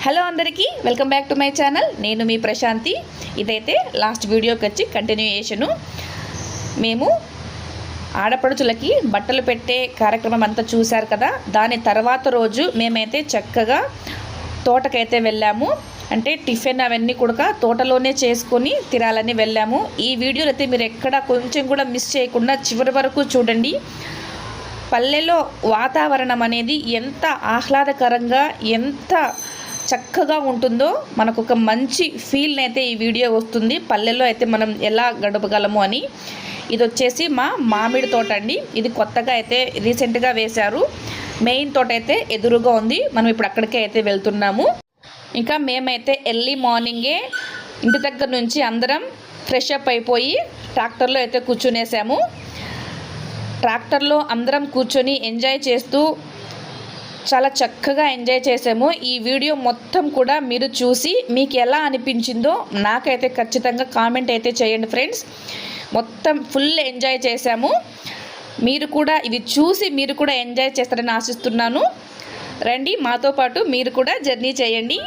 Hello అందరికీ welcome back to my channel. నేను మీ ప్రశాంతి. ఇదైతే లాస్ట్ వీడియోకి వచ్చి కంటిన్యూయేషను. మేము ఆడపడుచులకి బట్టలు పెట్టే కార్యక్రమం అంతా చూశారు కదా. దాని తర్వాత రోజు మేమైతే చక్కగా తోటకైతే వెళ్ళాము. అంటే టిఫిన్ అవన్నీ కూడా తోటలోనే చేసుకొని తినాలని వెళ్ళాము. ఈ వీడియోలో అయితే మీరు ఎక్కడ కొంచెం కూడా మిస్ చేయకుండా చివరి వరకు చూడండి. పల్లెలో వాతావరణం అనేది ఎంత ఆహ్లాదకరంగా ఎంత చక్కగా ఉంటుందో మనకు ఒక మంచి ఫీల్ అయితే ఈ వీడియో వస్తుంది. పల్లెల్లో అయితే మనం ఎలా గడపగలము అని. ఇది వచ్చేసి మా మామిడి తోట అండి. ఇది కొత్తగా అయితే రీసెంట్గా వేశారు. మెయిన్ తోట అయితే ఎదురుగా ఉంది. మనం ఇప్పుడు అక్కడికే అయితే వెళ్తున్నాము. ఇంకా మేమైతే ఎర్లీ మార్నింగే ఇంటి దగ్గర నుంచి అందరం ఫ్రెష్ అప్ అయిపోయి ట్రాక్టర్లో అయితే కూర్చునేసాము. ట్రాక్టర్లో అందరం కూర్చొని ఎంజాయ్ చేస్తూ చాలా చక్కగా ఎంజాయ్ చేసాము. ఈ వీడియో మొత్తం కూడా మీరు చూసి మీకు ఎలా అనిపించిందో నాకైతే ఖచ్చితంగా కామెంట్ అయితే చేయండి ఫ్రెండ్స్. మొత్తం ఫుల్ ఎంజాయ్ చేసాము. మీరు కూడా ఇవి చూసి మీరు కూడా ఎంజాయ్ చేస్తారని ఆశిస్తున్నాను. రండి, మాతో పాటు మీరు కూడా జర్నీ చేయండి.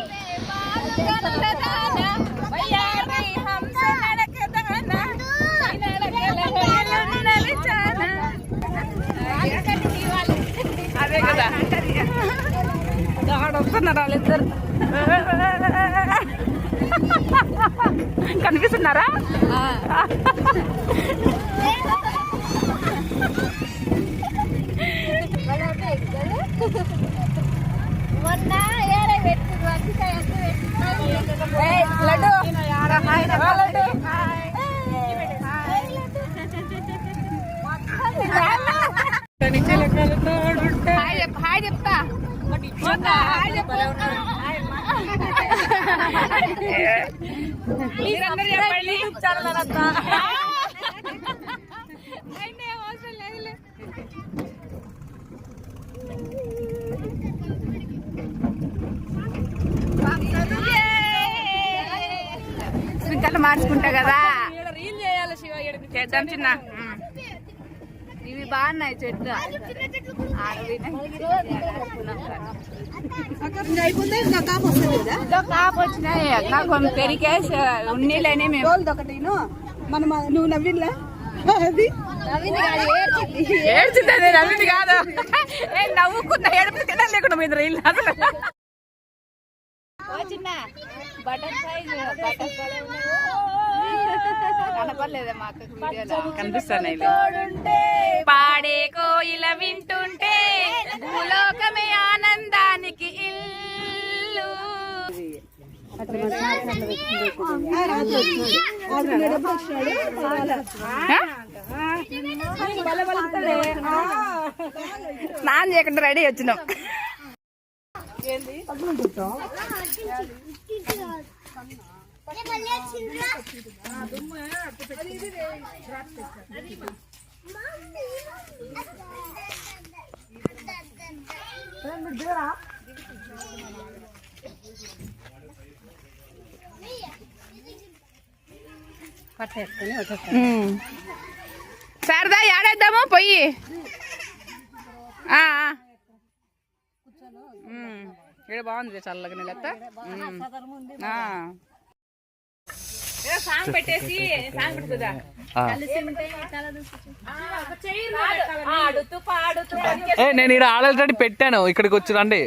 అదే కదా వస్తున్నారు వాళ్ళిద్దరు. కనిపిస్తున్నారా? హాయ్ చెప్తా. స్పీకర్లు మార్చుకుంటా కదా. చేద్దాం చిన్న. ఇవి బాగున్నాయి చెట్లు. కాపు వచ్చినాయి. నాకు పెరికేసి ఉన్నీళ్ళని మేము మనం. నువ్వు నవ్విందా? ఏడ్చింది. నవ్వింది కాదు, నవ్వుకున్నా. ఏడుపు తినాలి లేకుండా మీద రీల్ అసలు. కనపడలేదా మాకు? కనిపిస్తాను. పాడే కోయిల వింటుంటే భూలోకమే ఆనందానికి ఇల్లు. స్నానం చేయకుండా రెడీ వచ్చినాం. సరదా ఆడేద్దాము పొయ్యి. ఇక్కడ బాగుంది చల్లగా నెలెత్త. సాంగ్ పెట్టేసి సాంగ్ పెట్టుదా. నేను ఇక్కడ ఆల్రెడీ పెట్టాను. ఇక్కడికి వచ్చి రండి.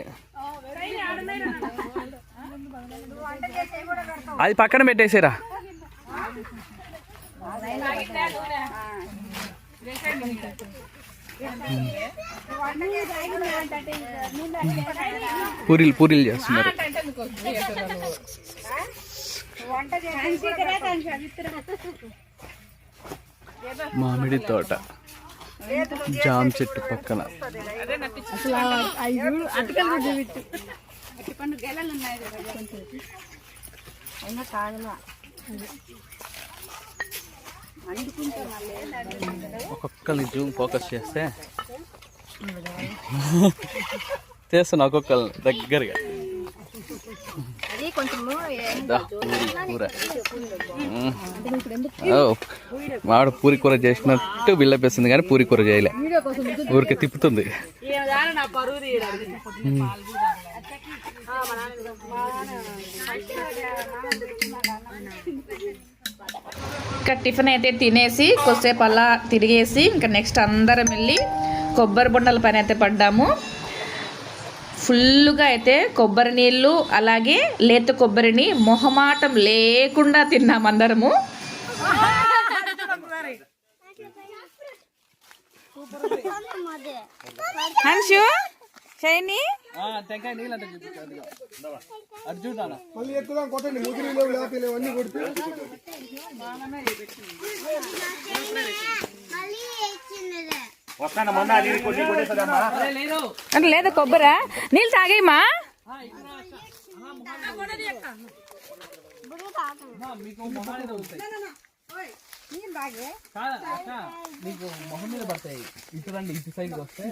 అది పక్కన పెట్టేసారా? పూరీలు చేస్తున్నారు. మామిడి తోట, జామ చెట్టు పక్కన. ఒక్కొక్కరిని జూమ్ ఫోకస్ చేస్తే చేస్తున్నా. ఒక్కొక్కరిని దగ్గరగా మామిడి పూరి కూర చేసినట్టు బిల్డప్ వేస్తుంది, కానీ పూరి కూర చేయలే. ఊరికే తిప్పుతుంది. ఇంకా టిఫిన్ అయితే తినేసి కొద్దిసేపు అలా తిరిగేసి ఇంకా నెక్స్ట్ అందరం వెళ్ళి కొబ్బరి బొండల పైన అయితే పడ్డాము. ఫుల్గా అయితే కొబ్బరి నీళ్ళు అలాగే లేత కొబ్బరిని మొహమాటం లేకుండా తిన్నాము అందరము. హన్షు షైని అంటే లేదా కొబ్బరా నీళ్ళు తాగేయమా. నీకు మొహం మీద పడతాయి. ఇటు రండి, ఇటు సైడ్ వస్తే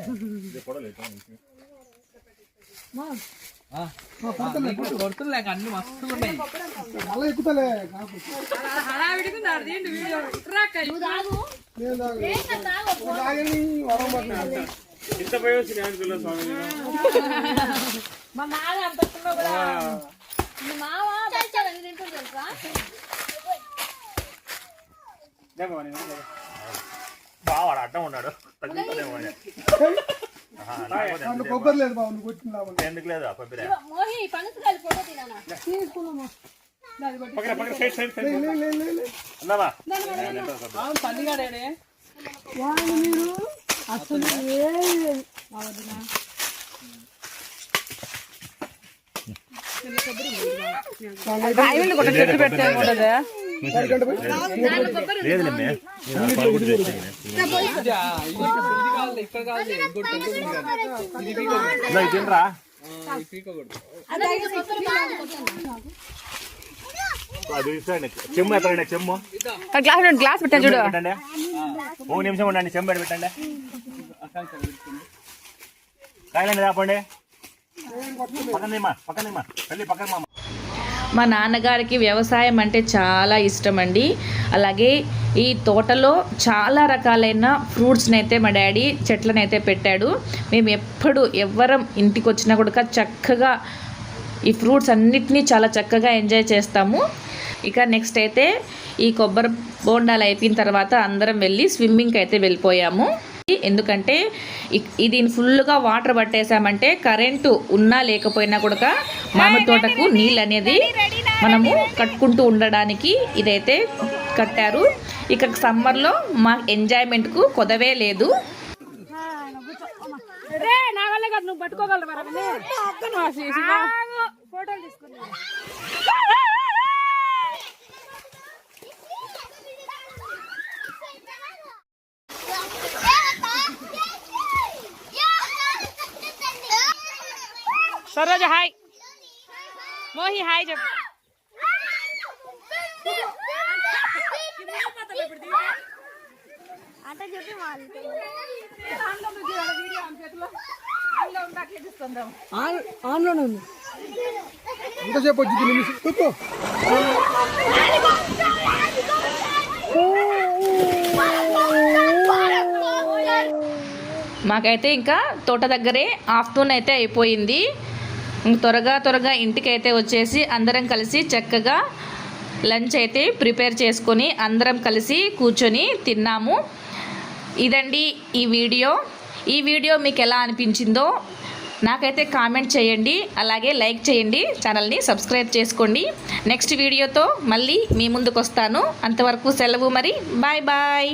కొడుతులేక అన్ని మస్తు ఉన్నాయి. బావాడు అడ్డం ఉన్నాడు. కొబ్బరి లేదు బాబు, ఎందుకు లేదు కొబ్బరి చెట్టు పెట్టే తినరా చెమ్ము ఎత్తరండి, చెమ్ము గ్లాస్ పెట్టాను చూడు. పెట్టండి, 3 నిమిషం ఉండండి. చెమ్ము పెట్టండి, కాయలండి రాపండి. పక్కన మా నాన్నగారికి వ్యవసాయం అంటే చాలా ఇష్టం అండి. అలాగే ఈ తోటలో చాలా రకాలైన ఫ్రూట్స్ని అయితే మా డాడీ చెట్లను అయితే పెట్టాడు. మేము ఎప్పుడు ఎవ్వరం ఇంటికి వచ్చినా కూడా చక్కగా ఈ ఫ్రూట్స్ అన్నిటినీ చాలా చక్కగా ఎంజాయ్ చేస్తాము. ఇక నెక్స్ట్ అయితే ఈ కొబ్బరి బోండాలు అయిపోయిన తర్వాత అందరం వెళ్ళి స్విమ్మింగ్కి అయితే వెళ్ళిపోయాము. ఎందుకంటే దీన్ని ఫుల్గా వాటర్ పట్టేసామంటే కరెంటు ఉన్నా లేకపోయినా కూడా మామిడి తోటకు నీళ్ళు అనేది మనము కట్టుకుంటూ ఉండడానికి ఇదైతే కట్టారు. ఇక సమ్మర్లో మా ఎంజాయ్మెంట్కు కొదవే లేదు. సరోజ హాయ్, మోహి హాయ్ చెప్పు. ఆన్లోనే ఉంది. ఎంతసేపు వచ్చింది? మాకైతే ఇంకా తోట దగ్గరే ఆఫ్టర్నూన్ అయితే అయిపోయింది. త్వరగా ఇంటికి అయితే వచ్చేసి అందరం కలిసి చక్కగా లంచ్ అయితే ప్రిపేర్ చేసుకొని అందరం కలిసి కూర్చొని తిన్నాము. ఇదండి ఈ వీడియో మీకు ఎలా అనిపించిందో నాకైతే కామెంట్ చేయండి, అలాగే లైక్ చేయండి, ఛానల్ని సబ్స్క్రైబ్ చేసుకోండి. నెక్స్ట్ వీడియోతో మళ్ళీ మీ ముందుకు వస్తాను. అంతవరకు సెలవు మరి, బాయ్ బాయ్.